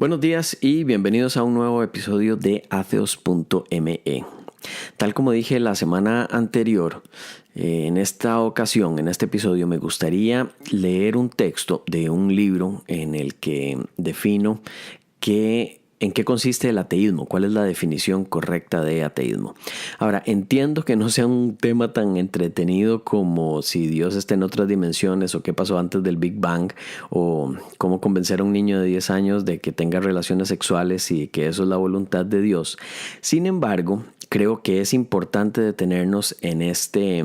Buenos días y bienvenidos a un nuevo episodio de Atheos.me. Tal como dije la semana anterior, en esta ocasión, en este episodio, me gustaría leer un texto de un libro en el que defino en qué consiste el ateísmo, cuál es la definición correcta de ateísmo. Ahora, entiendo que no sea un tema tan entretenido como si Dios está en otras dimensiones o qué pasó antes del Big Bang o cómo convencer a un niño de 10 años de que tenga relaciones sexuales y que eso es la voluntad de Dios. Sin embargo, creo que es importante detenernos en este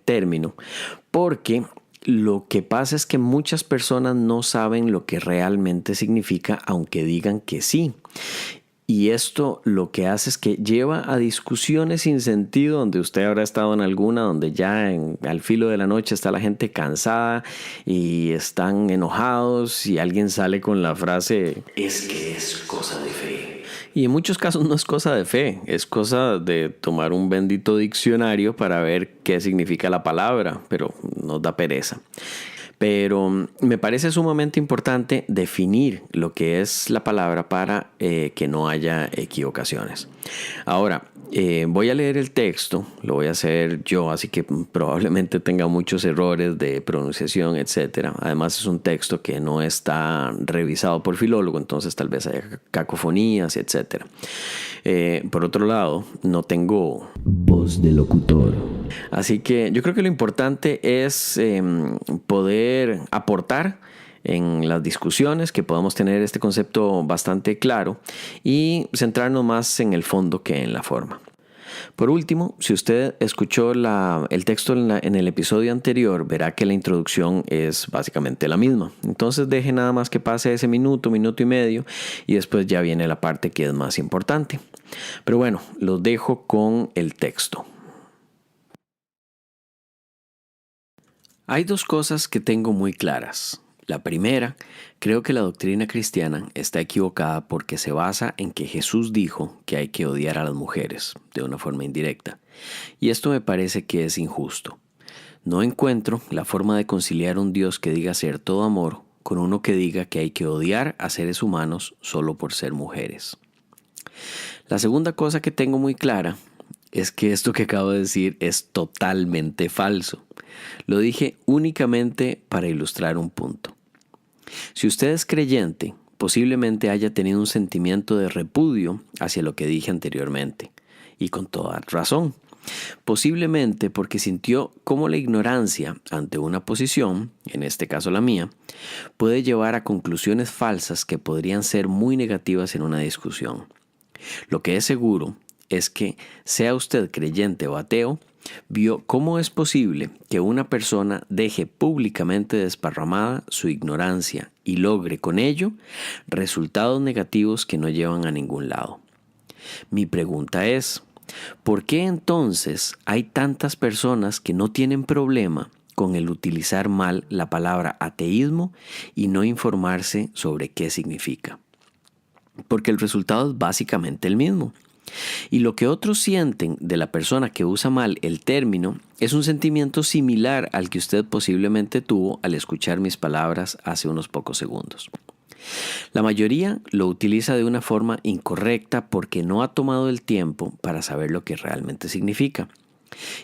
término porque lo que pasa es que muchas personas no saben lo que realmente significa, aunque digan que sí. Y esto lo que hace es que lleva a discusiones sin sentido, donde usted habrá estado en alguna, donde ya al filo de la noche está la gente cansada y están enojados y alguien sale con la frase, es que es cosa de fe. Y en muchos casos no es cosa de fe, es cosa de tomar un bendito diccionario para ver qué significa la palabra, pero nos da pereza. Pero me parece sumamente importante definir lo que es la palabra para que no haya equivocaciones. Ahora, voy a leer el texto, lo voy a hacer yo, así que probablemente tenga muchos errores de pronunciación, etc. Además es un texto que no está revisado por filólogo, entonces tal vez haya cacofonías, etc. Por otro lado, no tengo voz de locutor. Así que yo creo que lo importante es poder aportar en las discusiones, que podamos tener este concepto bastante claro y centrarnos más en el fondo que en la forma. Por último, si usted escuchó el texto en el episodio anterior, verá que la introducción es básicamente la misma. Entonces deje nada más que pase ese minuto y medio y después ya viene la parte que es más importante. Pero bueno, los dejo con el texto. Hay dos cosas que tengo muy claras. La primera, creo que la doctrina cristiana está equivocada porque se basa en que Jesús dijo que hay que odiar a las mujeres de una forma indirecta. Y esto me parece que es injusto. No encuentro la forma de conciliar un Dios que diga ser todo amor con uno que diga que hay que odiar a seres humanos solo por ser mujeres. La segunda cosa que tengo muy clara es que esto que acabo de decir es totalmente falso. Lo dije únicamente para ilustrar un punto. Si usted es creyente, posiblemente haya tenido un sentimiento de repudio hacia lo que dije anteriormente, y con toda razón. Posiblemente porque sintió cómo la ignorancia ante una posición, en este caso la mía, puede llevar a conclusiones falsas que podrían ser muy negativas en una discusión. Lo que es seguro es que, sea usted creyente o ateo, vio cómo es posible que una persona deje públicamente desparramada su ignorancia y logre con ello resultados negativos que no llevan a ningún lado. Mi pregunta es, ¿por qué entonces hay tantas personas que no tienen problema con el utilizar mal la palabra ateísmo y no informarse sobre qué significa? Porque el resultado es básicamente el mismo. Y lo que otros sienten de la persona que usa mal el término es un sentimiento similar al que usted posiblemente tuvo al escuchar mis palabras hace unos pocos segundos. La mayoría lo utiliza de una forma incorrecta porque no ha tomado el tiempo para saber lo que realmente significa.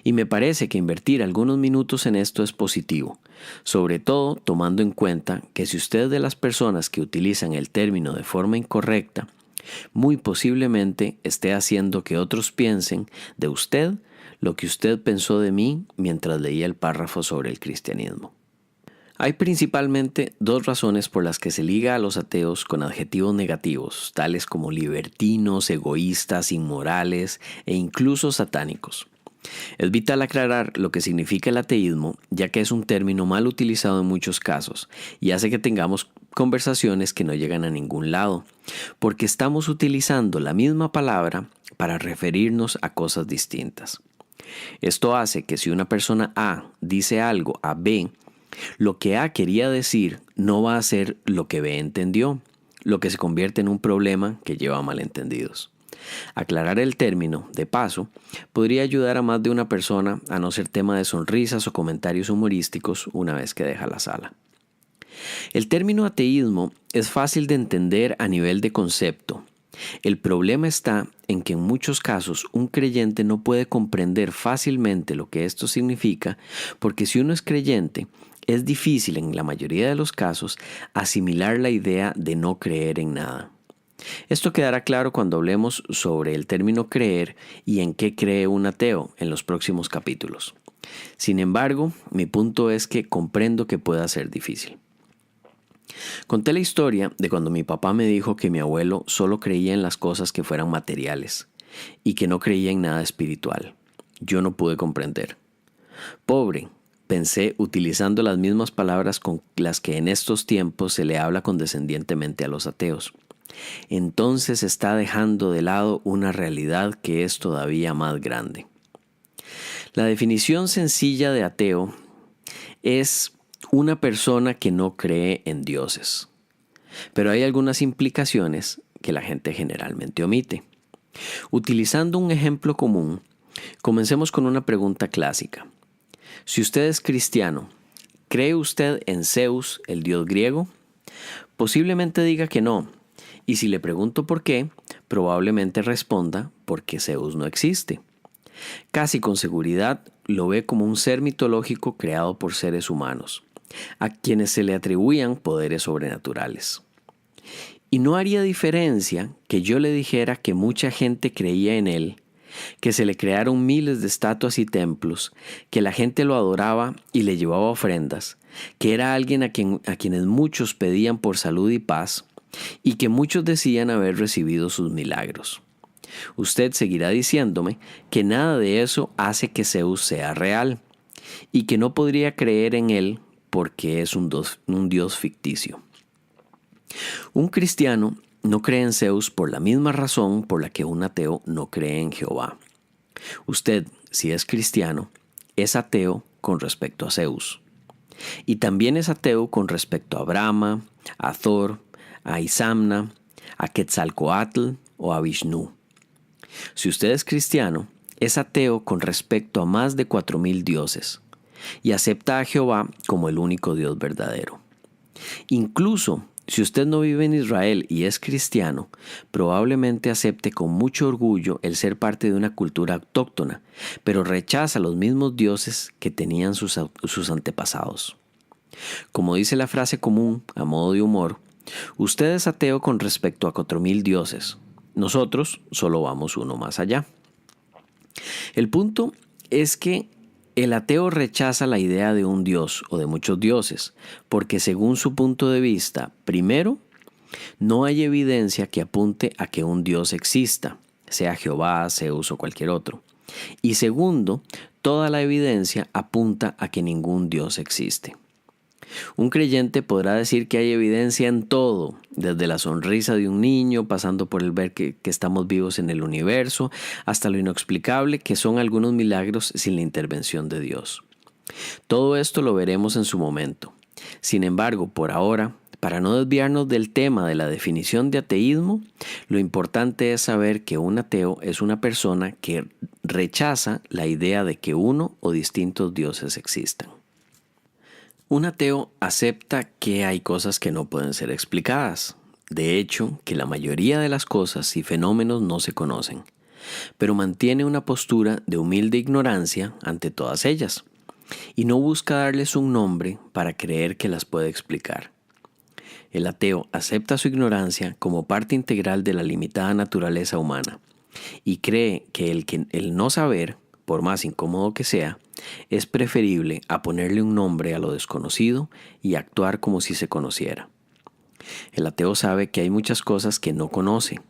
Y me parece que invertir algunos minutos en esto es positivo, sobre todo tomando en cuenta que si usted es de las personas que utilizan el término de forma incorrecta, muy posiblemente esté haciendo que otros piensen de usted lo que usted pensó de mí mientras leía el párrafo sobre el cristianismo. Hay principalmente dos razones por las que se liga a los ateos con adjetivos negativos, tales como libertinos, egoístas, inmorales e incluso satánicos. Es vital aclarar lo que significa el ateísmo, ya que es un término mal utilizado en muchos casos y hace que tengamos conversaciones que no llegan a ningún lado, porque estamos utilizando la misma palabra para referirnos a cosas distintas. Esto hace que si una persona A dice algo a B, lo que A quería decir no va a ser lo que B entendió, lo que se convierte en un problema que lleva a malentendidos. Aclarar el término, de paso, podría ayudar a más de una persona a no ser tema de sonrisas o comentarios humorísticos una vez que deja la sala. El término ateísmo es fácil de entender a nivel de concepto. El problema está en que en muchos casos un creyente no puede comprender fácilmente lo que esto significa, porque si uno es creyente, es difícil en la mayoría de los casos asimilar la idea de no creer en nada. Esto quedará claro cuando hablemos sobre el término creer y en qué cree un ateo en los próximos capítulos. Sin embargo, mi punto es que comprendo que pueda ser difícil. Conté la historia de cuando mi papá me dijo que mi abuelo solo creía en las cosas que fueran materiales y que no creía en nada espiritual. Yo no pude comprender. Pobre, pensé utilizando las mismas palabras con las que en estos tiempos se le habla condescendientemente a los ateos. Entonces está dejando de lado una realidad que es todavía más grande. La definición sencilla de ateo es una persona que no cree en dioses. Pero hay algunas implicaciones que la gente generalmente omite. Utilizando un ejemplo común, comencemos con una pregunta clásica. Si usted es cristiano, ¿cree usted en Zeus, el dios griego? Posiblemente diga que no, y si le pregunto por qué, probablemente responda porque Zeus no existe. Casi con seguridad lo ve como un ser mitológico creado por seres humanos, a quienes se le atribuían poderes sobrenaturales. Y no haría diferencia que yo le dijera que mucha gente creía en él, que se le crearon miles de estatuas y templos, que la gente lo adoraba y le llevaba ofrendas, que era alguien a quienes muchos pedían por salud y paz, y que muchos decían haber recibido sus milagros. Usted seguirá diciéndome que nada de eso hace que Zeus sea real, y que no podría creer en él porque es un dios ficticio. Un cristiano no cree en Zeus por la misma razón por la que un ateo no cree en Jehová. Usted, si es cristiano, es ateo con respecto a Zeus. Y también es ateo con respecto a Brahma, a Thor, a Isamna, a Quetzalcóatl o a Vishnu. Si usted es cristiano, es ateo con respecto a más de 4,000 dioses y acepta a Jehová como el único Dios verdadero. Incluso si usted no vive en Israel y es cristiano, probablemente acepte con mucho orgullo el ser parte de una cultura autóctona, pero rechaza los mismos dioses que tenían sus antepasados. Como dice la frase común, a modo de humor, usted es ateo con respecto a 4,000 dioses. Nosotros solo vamos uno más allá. El punto es que el ateo rechaza la idea de un dios o de muchos dioses, porque según su punto de vista, primero, no hay evidencia que apunte a que un dios exista, sea Jehová, Zeus o cualquier otro. Y segundo, toda la evidencia apunta a que ningún dios existe. Un creyente podrá decir que hay evidencia en todo, desde la sonrisa de un niño, pasando por el ver que estamos vivos en el universo, hasta lo inexplicable que son algunos milagros sin la intervención de Dios. Todo esto lo veremos en su momento. Sin embargo, por ahora, para no desviarnos del tema de la definición de ateísmo, lo importante es saber que un ateo es una persona que rechaza la idea de que uno o distintos dioses existan. Un ateo acepta que hay cosas que no pueden ser explicadas. De hecho, que la mayoría de las cosas y fenómenos no se conocen, pero mantiene una postura de humilde ignorancia ante todas ellas, y no busca darles un nombre para creer que las puede explicar. El ateo acepta su ignorancia como parte integral de la limitada naturaleza humana, y cree que el no saber, por más incómodo que sea, es preferible a ponerle un nombre a lo desconocido y actuar como si se conociera. El ateo sabe que hay muchas cosas que no conoce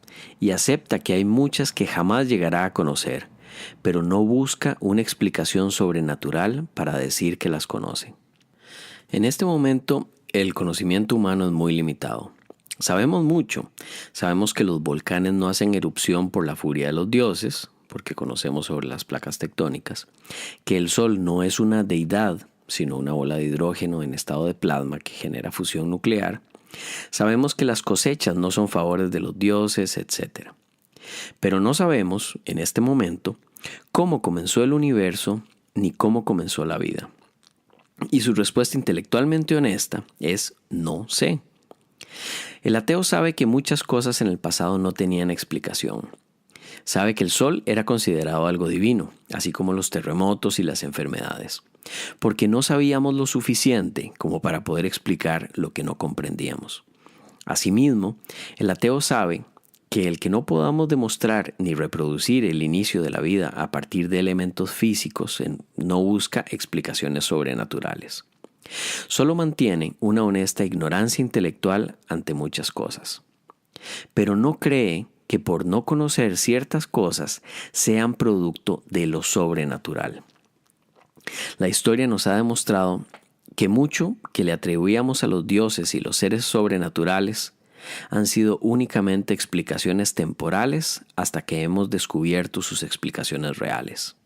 y acepta que hay muchas que jamás llegará a conocer, pero no busca una explicación sobrenatural para decir que las conoce. En este momento, el conocimiento humano es muy limitado. Sabemos mucho. Sabemos que los volcanes no hacen erupción por la furia de los dioses, porque conocemos sobre las placas tectónicas, que el Sol no es una deidad, sino una bola de hidrógeno en estado de plasma que genera fusión nuclear. Sabemos que las cosechas no son favores de los dioses, etc. Pero no sabemos, en este momento, cómo comenzó el universo ni cómo comenzó la vida. Y su respuesta intelectualmente honesta es no sé. El ateo sabe que muchas cosas en el pasado no tenían explicación. Sabe que el sol era considerado algo divino, así como los terremotos y las enfermedades, porque no sabíamos lo suficiente como para poder explicar lo que no comprendíamos. Asimismo, el ateo sabe que el que no podamos demostrar ni reproducir el inicio de la vida a partir de elementos físicos no busca explicaciones sobrenaturales. Solo mantiene una honesta ignorancia intelectual ante muchas cosas. Pero no cree que por no conocer ciertas cosas sean producto de lo sobrenatural. La historia nos ha demostrado que mucho que le atribuíamos a los dioses y los seres sobrenaturales han sido únicamente explicaciones temporales hasta que hemos descubierto sus explicaciones reales.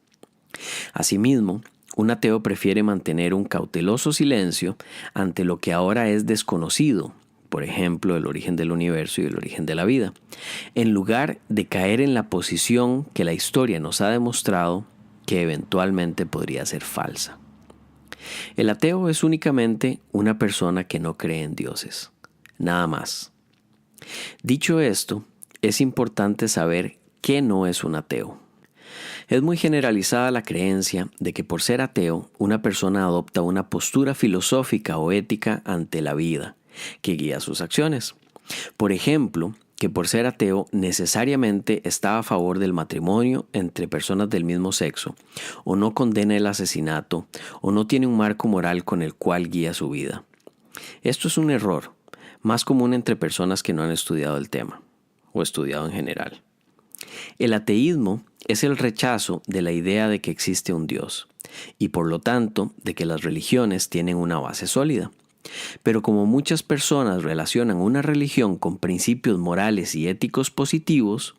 Asimismo, un ateo prefiere mantener un cauteloso silencio ante lo que ahora es desconocido, por ejemplo, el origen del universo y el origen de la vida, en lugar de caer en la posición que la historia nos ha demostrado que eventualmente podría ser falsa. El ateo es únicamente una persona que no cree en dioses, nada más. Dicho esto, es importante saber qué no es un ateo. Es muy generalizada la creencia de que por ser ateo, una persona adopta una postura filosófica o ética ante la vida, que guía sus acciones. Por ejemplo, que por ser ateo necesariamente está a favor del matrimonio entre personas del mismo sexo, o no condena el asesinato, o no tiene un marco moral con el cual guía su vida. Esto es un error, más común entre personas que no han estudiado el tema, o estudiado en general. El ateísmo es el rechazo de la idea de que existe un Dios, y por lo tanto de que las religiones tienen una base sólida. Pero como muchas personas relacionan una religión con principios morales y éticos positivos,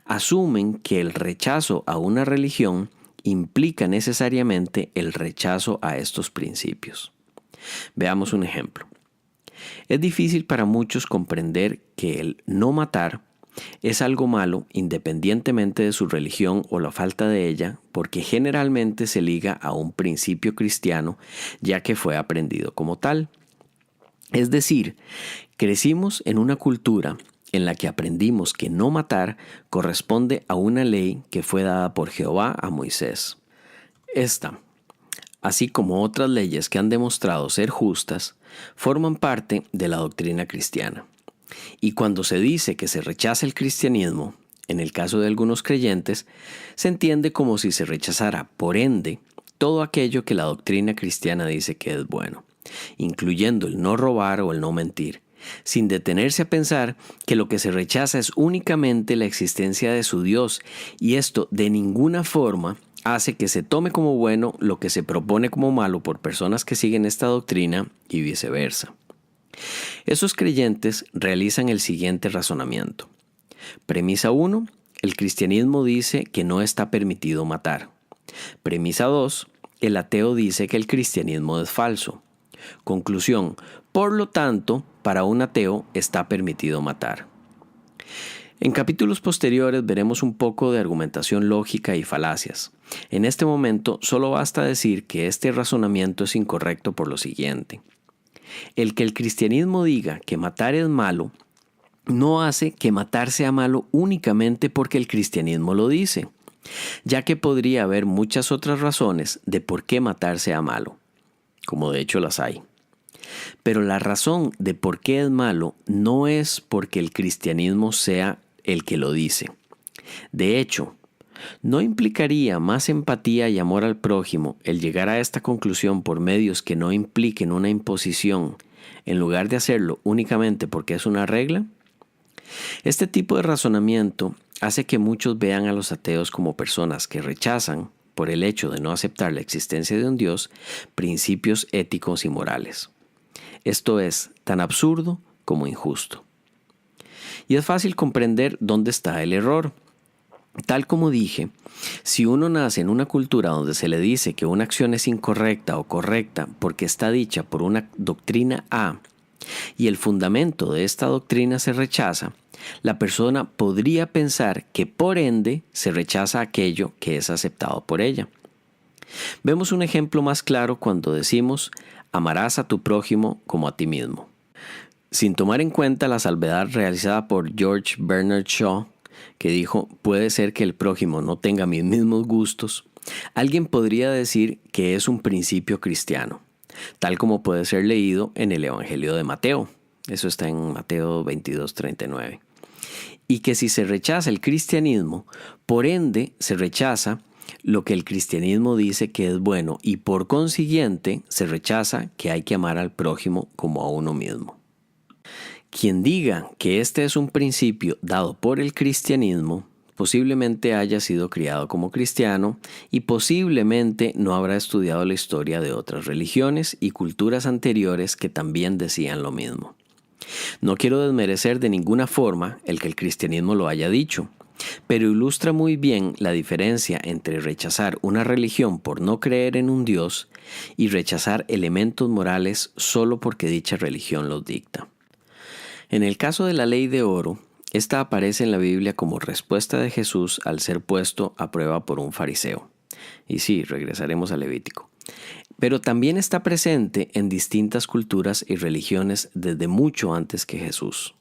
asumen que el rechazo a una religión implica necesariamente el rechazo a estos principios. Veamos un ejemplo. Es difícil para muchos comprender que el no matar es algo malo independientemente de su religión o la falta de ella, porque generalmente se liga a un principio cristiano, ya que fue aprendido como tal. Es decir, crecimos en una cultura en la que aprendimos que no matar corresponde a una ley que fue dada por Jehová a Moisés. Esta, así como otras leyes que han demostrado ser justas, forman parte de la doctrina cristiana. Y cuando se dice que se rechaza el cristianismo, en el caso de algunos creyentes, se entiende como si se rechazara, por ende, todo aquello que la doctrina cristiana dice que es bueno, incluyendo el no robar o el no mentir, sin detenerse a pensar que lo que se rechaza es únicamente la existencia de su Dios, y esto de ninguna forma hace que se tome como bueno lo que se propone como malo por personas que siguen esta doctrina y viceversa. Esos creyentes realizan el siguiente razonamiento. Premisa 1. El cristianismo dice que no está permitido matar. Premisa 2. El ateo dice que el cristianismo es falso. Conclusión. Por lo tanto, para un ateo está permitido matar. En capítulos posteriores veremos un poco de argumentación lógica y falacias. En este momento solo basta decir que este razonamiento es incorrecto por lo siguiente. El que el cristianismo diga que matar es malo no hace que matar sea malo únicamente porque el cristianismo lo dice, ya que podría haber muchas otras razones de por qué matar sea malo, como de hecho las hay. Pero la razón de por qué es malo no es porque el cristianismo sea el que lo dice. De hecho, ¿no implicaría más empatía y amor al prójimo el llegar a esta conclusión por medios que no impliquen una imposición, en lugar de hacerlo únicamente porque es una regla? Este tipo de razonamiento hace que muchos vean a los ateos como personas que rechazan, por el hecho de no aceptar la existencia de un Dios, principios éticos y morales. Esto es tan absurdo como injusto. Y es fácil comprender dónde está el error. Tal como dije, si uno nace en una cultura donde se le dice que una acción es incorrecta o correcta porque está dicha por una doctrina A y el fundamento de esta doctrina se rechaza, la persona podría pensar que por ende se rechaza aquello que es aceptado por ella. Vemos un ejemplo más claro cuando decimos amarás a tu prójimo como a ti mismo. Sin tomar en cuenta la salvedad realizada por George Bernard Shaw, que dijo, puede ser que el prójimo no tenga mis mismos gustos, alguien podría decir que es un principio cristiano, tal como puede ser leído en el Evangelio de Mateo. Eso está en Mateo 22:39. Y que si se rechaza el cristianismo, por ende se rechaza lo que el cristianismo dice que es bueno y por consiguiente se rechaza que hay que amar al prójimo como a uno mismo. Quien diga que este es un principio dado por el cristianismo, posiblemente haya sido criado como cristiano y posiblemente no habrá estudiado la historia de otras religiones y culturas anteriores que también decían lo mismo. No quiero desmerecer de ninguna forma el que el cristianismo lo haya dicho, pero ilustra muy bien la diferencia entre rechazar una religión por no creer en un Dios y rechazar elementos morales solo porque dicha religión los dicta. En el caso de la ley de oro, esta aparece en la Biblia como respuesta de Jesús al ser puesto a prueba por un fariseo. Y sí, regresaremos a Levítico. Pero también está presente en distintas culturas y religiones desde mucho antes que Jesús.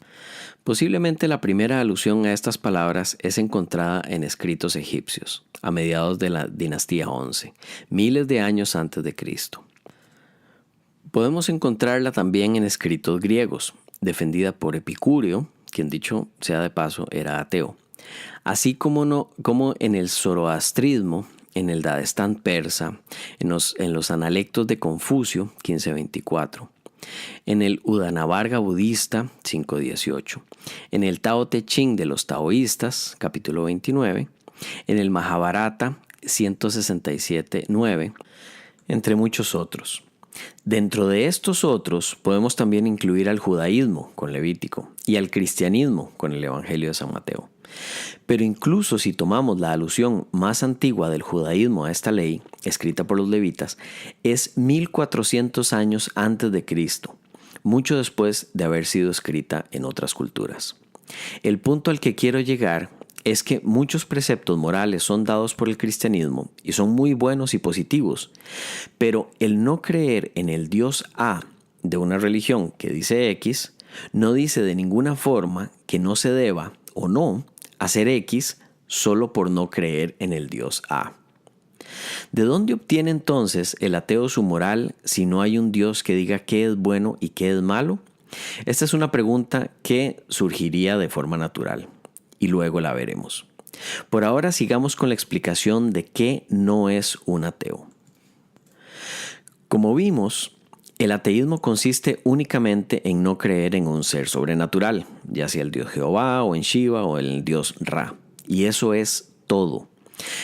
Posiblemente la primera alusión a estas palabras es encontrada en escritos egipcios, a mediados de la dinastía 11, miles de años antes de Cristo. Podemos encontrarla también en escritos griegos, defendida por Epicúreo, quien dicho sea de paso era ateo, así como en el zoroastrismo, en el Dadestán persa, en los Analectos de Confucio, 1524, en el Udanavarga budista, 518, en el Tao Te Ching de los taoístas, capítulo 29, en el Mahabharata, 167.9, entre muchos otros. Dentro de estos otros podemos también incluir al judaísmo con Levítico y al cristianismo con el Evangelio de San Mateo. Pero incluso si tomamos la alusión más antigua del judaísmo a esta ley, escrita por los levitas, es 1400 años antes de Cristo, mucho después de haber sido escrita en otras culturas. El punto al que quiero llegar es que muchos preceptos morales son dados por el cristianismo y son muy buenos y positivos, pero el no creer en el Dios A de una religión que dice X, no dice de ninguna forma que no se deba o no hacer X solo por no creer en el Dios A. ¿De dónde obtiene entonces el ateo su moral si no hay un Dios que diga qué es bueno y qué es malo? Esta es una pregunta que surgiría de forma natural y luego la veremos. Por ahora sigamos con la explicación de qué no es un ateo. Como vimos, el ateísmo consiste únicamente en no creer en un ser sobrenatural, ya sea el Dios Jehová o en Shiva o el Dios Ra. Y eso es todo.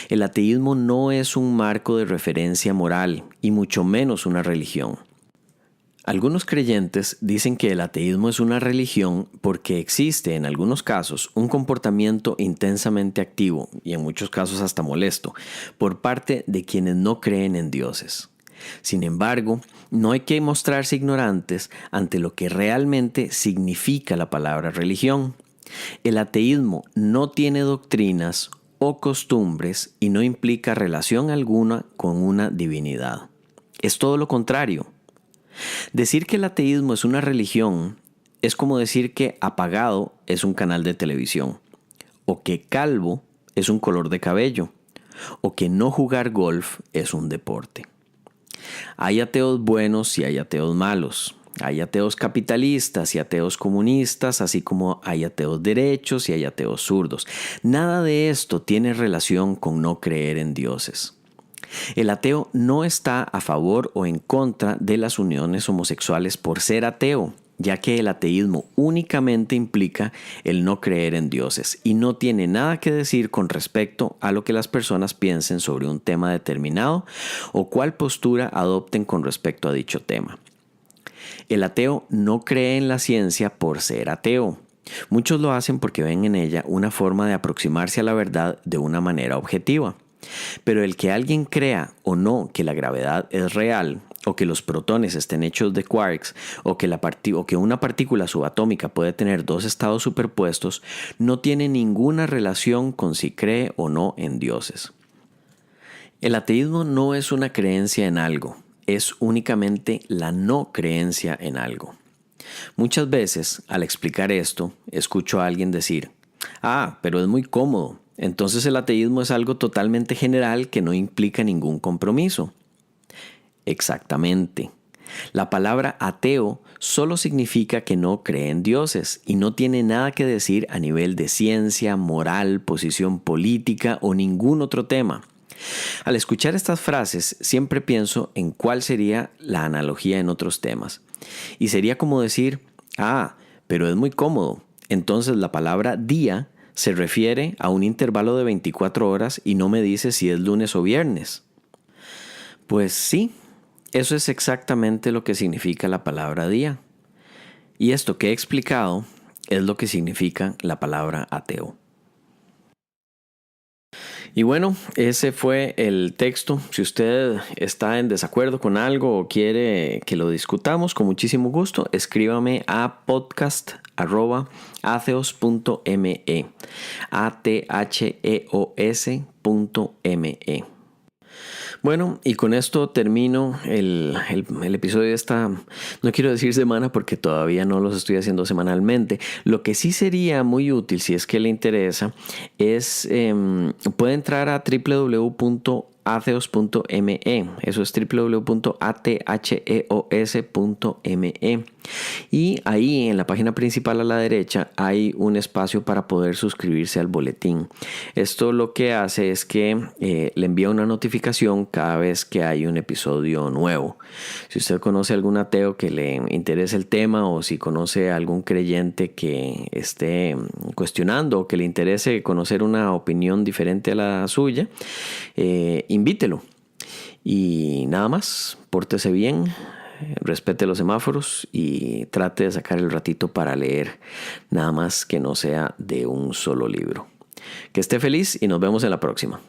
El ateísmo no es un marco de referencia moral y mucho menos una religión. Algunos creyentes dicen que el ateísmo es una religión porque existe en algunos casos un comportamiento intensamente activo y en muchos casos hasta molesto por parte de quienes no creen en dioses. Sin embargo, no hay que mostrarse ignorantes ante lo que realmente significa la palabra religión. El ateísmo no tiene doctrinas o costumbres y no implica relación alguna con una divinidad. Es todo lo contrario. Decir que el ateísmo es una religión es como decir que apagado es un canal de televisión, o que calvo es un color de cabello, o que no jugar golf es un deporte. Hay ateos buenos y hay ateos malos. Hay ateos capitalistas y ateos comunistas, así como hay ateos derechos y hay ateos zurdos. Nada de esto tiene relación con no creer en dioses. El ateo no está a favor o en contra de las uniones homosexuales por ser ateo, ya que el ateísmo únicamente implica el no creer en dioses y no tiene nada que decir con respecto a lo que las personas piensen sobre un tema determinado o cuál postura adopten con respecto a dicho tema. El ateo no cree en la ciencia por ser ateo. Muchos lo hacen porque ven en ella una forma de aproximarse a la verdad de una manera objetiva. Pero el que alguien crea o no que la gravedad es real, o que los protones estén hechos de quarks, o que una partícula subatómica puede tener dos estados superpuestos, no tiene ninguna relación con si cree o no en dioses. El ateísmo no es una creencia en algo, es únicamente la no creencia en algo. Muchas veces, al explicar esto, escucho a alguien decir, pero es muy cómodo, entonces el ateísmo es algo totalmente general que no implica ningún compromiso. Exactamente. La palabra ateo solo significa que no cree en dioses y no tiene nada que decir a nivel de ciencia, moral, posición política o ningún otro tema. Al escuchar estas frases, siempre pienso en cuál sería la analogía en otros temas. Y sería como decir, pero es muy cómodo. Entonces la palabra día se refiere a un intervalo de 24 horas y no me dice si es lunes o viernes. Pues sí, eso es exactamente lo que significa la palabra día. Y esto que he explicado es lo que significa la palabra ateo. Y bueno, ese fue el texto. Si usted está en desacuerdo con algo o quiere que lo discutamos, con muchísimo gusto, escríbame a podcast@atheos.me, atheos.me. Bueno, y con esto termino el episodio de esta, no quiero decir semana porque todavía no los estoy haciendo semanalmente. Lo que sí sería muy útil, si es que le interesa, es, puede entrar a www.atheos.me. Eso es www.atheos.me. Y ahí en la página principal a la derecha hay un espacio para poder suscribirse al boletín. Esto lo que hace es que le envía una notificación cada vez que hay un episodio nuevo. Si usted conoce algún ateo que le interese el tema, o si conoce algún creyente que esté cuestionando o que le interese conocer una opinión diferente a la suya, invítelo. Y nada más, pórtese bien, respete los semáforos y trate de sacar el ratito para leer, nada más que no sea de un solo libro. Que esté feliz y nos vemos en la próxima.